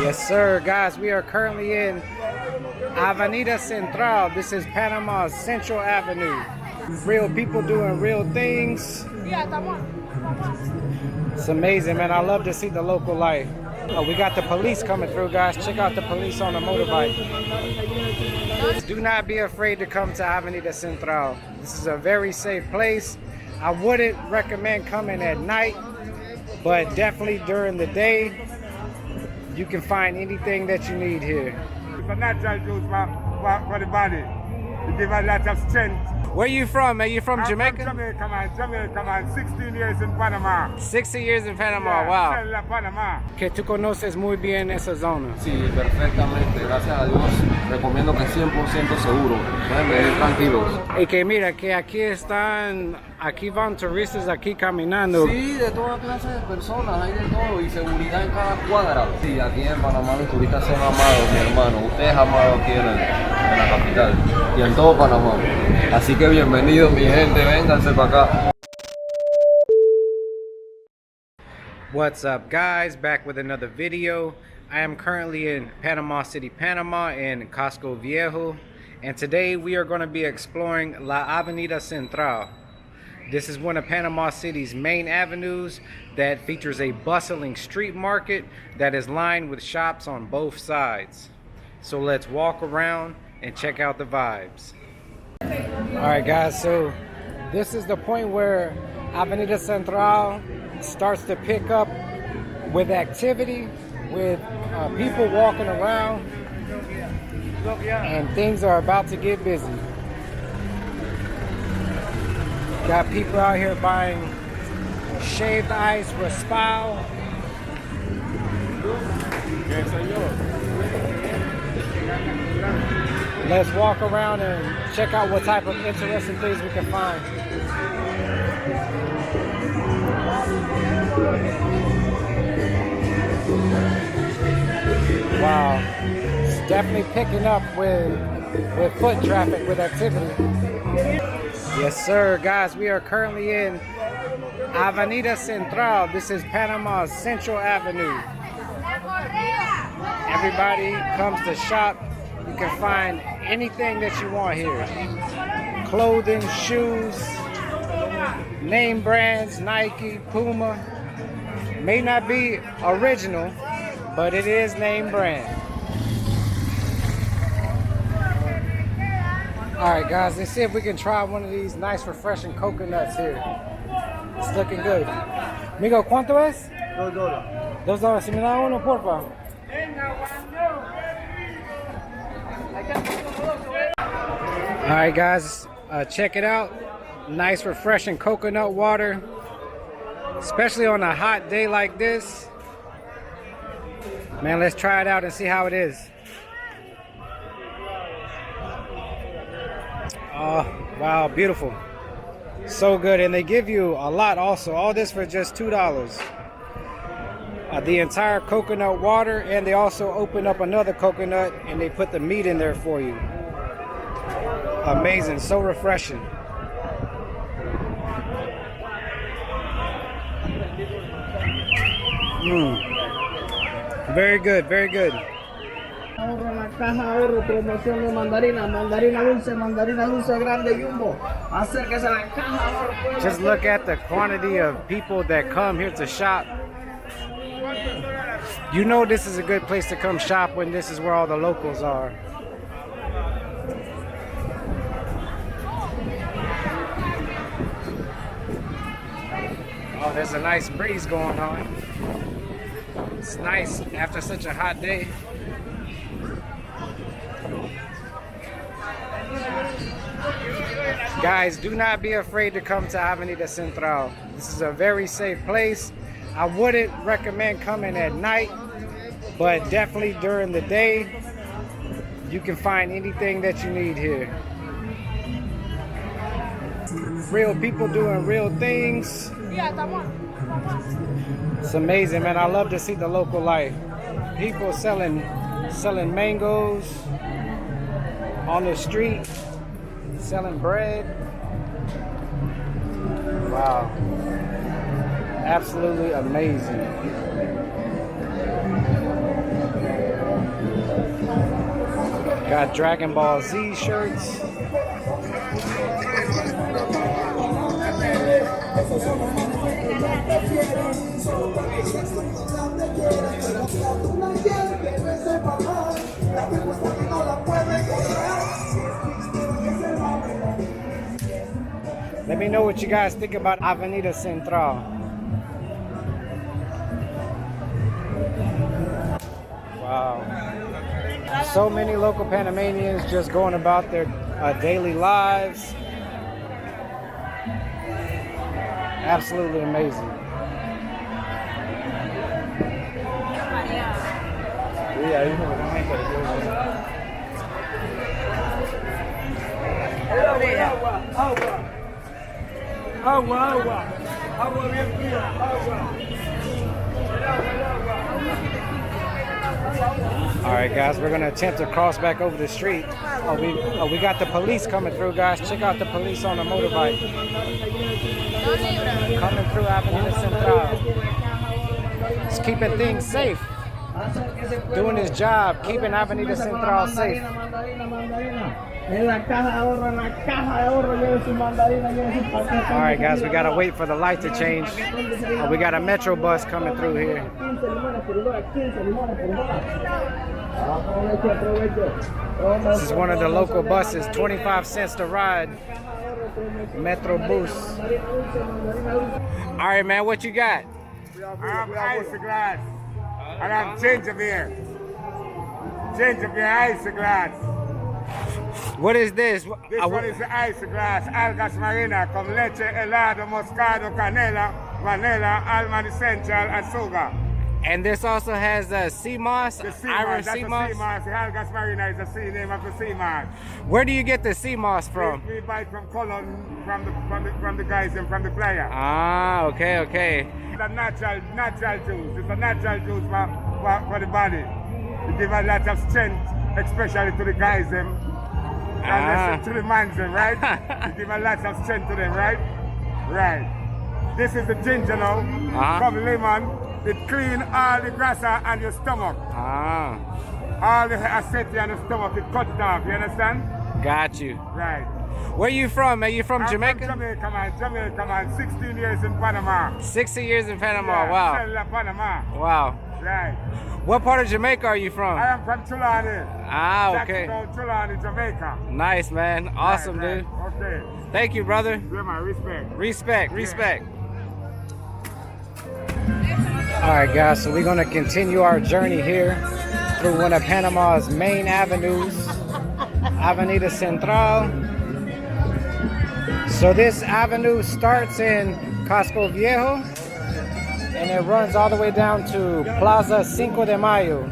Yes, sir, guys. We are currently in Avenida Central. This is Panama's Central Avenue. Real people doing real things. It's amazing, man. I love to see the local life. Oh, we got the police coming through, guys. Check out the police on a motorbike. Do not be afraid to come to Avenida Central. This is a very safe place. I wouldn't recommend coming at night, but definitely during the day, you can find anything that you need here. It's a natural juice for the body. It gives a lot of strength. Where you from, man? You from Jamaica? I'm from Jamaica, man. 16 years in Panama. 60 years in Panama, Yeah, wow. Panama. Que tú conoces muy bien esa zona. Sí, perfectamente, gracias a Dios. Recomiendo que 100% seguro. Pueden venir tranquilos. Y que mira, que aquí van turistas aquí caminando. Sí, de toda clase de personas, hay de todo y seguridad en cada cuadra. Sí, aquí en Panamá los turistas son amados, mi hermano. Usted es amado aquí en la capital y en todo Panamá. Así que bienvenidos, mi gente, vénganse para acá. What's up, guys? Back with another video. I am currently in Panama City, Panama, in Casco Viejo, and today we are going to be exploring La Avenida Central. This is one of Panama City's main avenues that features a bustling street market that is lined with shops on both sides. So let's walk around and check out the vibes. Alright guys, so this is the point where Avenida Central starts to pick up with activity, with people walking around, and things are about to get busy. Got people out here buying shaved ice for Raspal. Let's walk around and check out what type of interesting things we can find. Wow, it's definitely picking up with foot traffic, with activity. Yes, sir, guys. We are currently in Avenida Central. This is Panama's Central Avenue. Everybody comes to shop. You can find anything that you want here. Clothing, shoes, name brands, Nike, Puma. May not be original, but it is name brand. Alright guys, let's see if we can try one of these nice refreshing coconuts here. It's looking good. Migo, ¿cuánto es? $2. $2. Si me da uno, porfa. Alright guys, check it out. Nice refreshing coconut water. Especially on a hot day like this. Man, let's try it out and see how it is. Oh, wow, beautiful. So good, and they give you a lot also. All this for just $2. The entire coconut water, and they also open up another coconut and they put the meat in there for you. Amazing, so refreshing. Very good, very good. Ahorro en la caja, ahorro, promoción de mandarina, mandarina dulce grande jumbo. Acérquese a la caja, ahorro. Just look at the quantity of people that come here to shop. You know this is a good place to come shop when this is where all the locals are. Oh, there's a nice breeze going on. It's nice after such a hot day. Guys, do not be afraid to come to Avenida Central. This is a very safe place. I wouldn't recommend coming at night, but definitely during the day, you can find anything that you need here. Real people doing real things. It's amazing, man. I love to see the local life. People selling mangoes on the street, selling bread. Wow. Absolutely amazing. Got Dragon Ball Z shirts. Let me know what you guys think about Avenida Central. Wow. So many local Panamanians just going about their daily lives. Absolutely amazing. Agua bien fría, agua. All right, guys, we're gonna attempt to cross back over the street. We got the police coming through, guys. Check out the police on a motorbike coming through Avenida Central. It's keeping things safe. Doing his job, keeping Avenida Central safe. Alright guys, we gotta wait for the light to change. We got a metro bus coming through here. This is one of the local buses, 25 cents to ride. Metro bus. Alright man, what you got? I have ice glass. I have ginger beer. Ginger beer ice glass. What is this? This one is the ice glass, algas marina, con leche, helado, moscado, canela, vanilla, Avenida Central, and sugar. And this also has sea moss, The sea Irish moss, that's sea the moss. sea moss. The algas marina is the sea name of the sea moss. Where do you get the sea moss from? We buy it from Colon, from the guys and from the player. Ah, okay, okay. It's a natural juice. It's a natural juice for the body. It gives a lot of strength, especially to the guys them. And to the man them, right? It gives a lot of strength to them, right? Right. This is the ginger now, from lemon. It clean all the grasa on your stomach. All the acidity on the stomach, it cuts it off, you understand? Got you. Right. Where you from? Are you from I'm Jamaica? From Jamaica, man. 16 years in Panama. 60 years in Panama, Yeah, wow. Central Panama. Wow. Right. What part of Jamaica are you from? I am from Tulani. Okay. Jackson, Tulani, Jamaica. Nice, man. Awesome, Right, dude. right. Okay. Thank you, brother. Yeah, man, respect. Respect, respect. All right, guys, so we're going to continue our journey here through one of Panama's main avenues, Avenida Central. So this avenue starts in Casco Viejo, and it runs all the way down to Plaza Cinco de Mayo.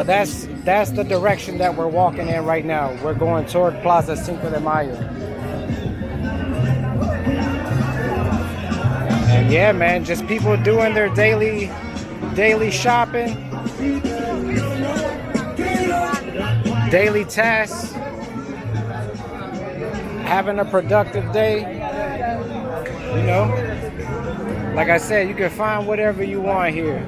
That's the direction that we're walking in right now. We're going toward Plaza Cinco de Mayo. And yeah, man, just people doing their daily shopping, daily tasks, having a productive day. You know, like I said, you can find whatever you want here.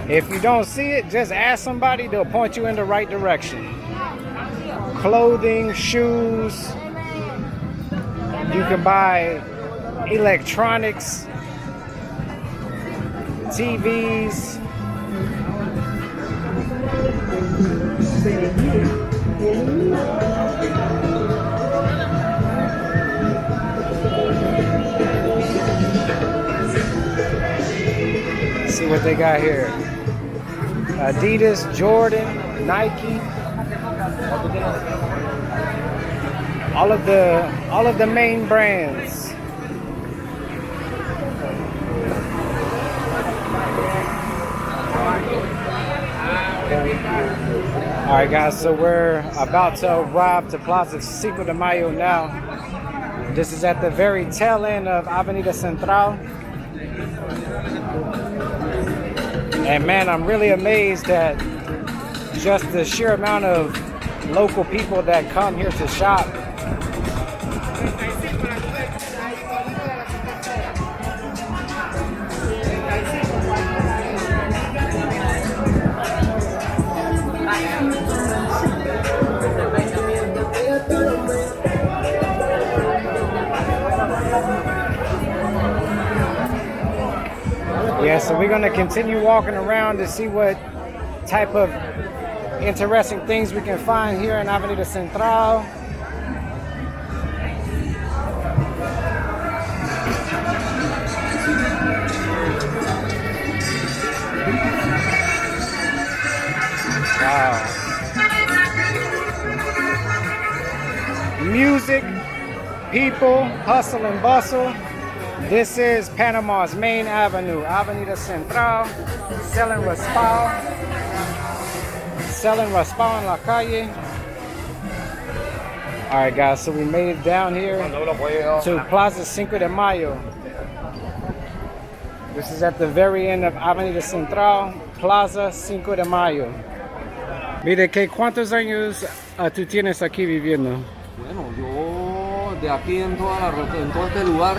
If you don't see it, just ask somebody, they'll point you in the right direction. Clothing, shoes. You can buy electronics, TVs. Let's see what they got here. Adidas, Jordan, Nike. All of the main brands. All right, guys, so we're about to arrive to Plaza Cinco de Mayo now. This is at the very tail end of Avenida Central. And man, I'm really amazed at just the sheer amount of local people that come here to shop. Yeah, so we're gonna continue walking around to see what type of interesting things we can find here in Avenida Central. Wow. Music, people, hustle and bustle. This is Panama's main avenue, Avenida Central, selling raspao en la calle. All right, guys, so we made it down here to Plaza Cinco de Mayo. This is at the very end of Avenida Central, Plaza Cinco de Mayo. Mire, ¿cuántos años tú tienes aquí viviendo? Bueno, yo de aquí en todo este lugar,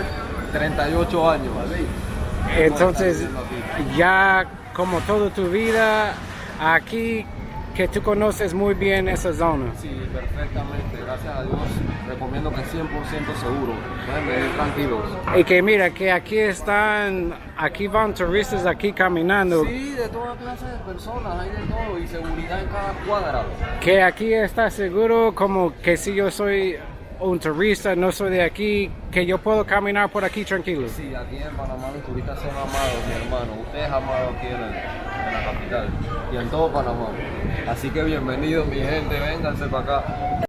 38 años. Entonces, ya como toda tu vida aquí, que tú conoces muy bien esa zona. Sí, perfectamente, gracias a Dios. Recomiendo que 100% seguro. Pueden venir tranquilos. Y que mira, que aquí van turistas aquí caminando. Sí, de toda clase de personas, hay de todo y seguridad en cada cuadra. Que aquí está seguro, como que si yo soy un turista, no soy de aquí, que yo puedo caminar por aquí tranquilo. Sí, aquí en Panamá los turistas son amados, mi hermano. Usted es amado aquí en la capital y en todo Panamá. Así que bienvenidos, mi gente, vénganse para acá.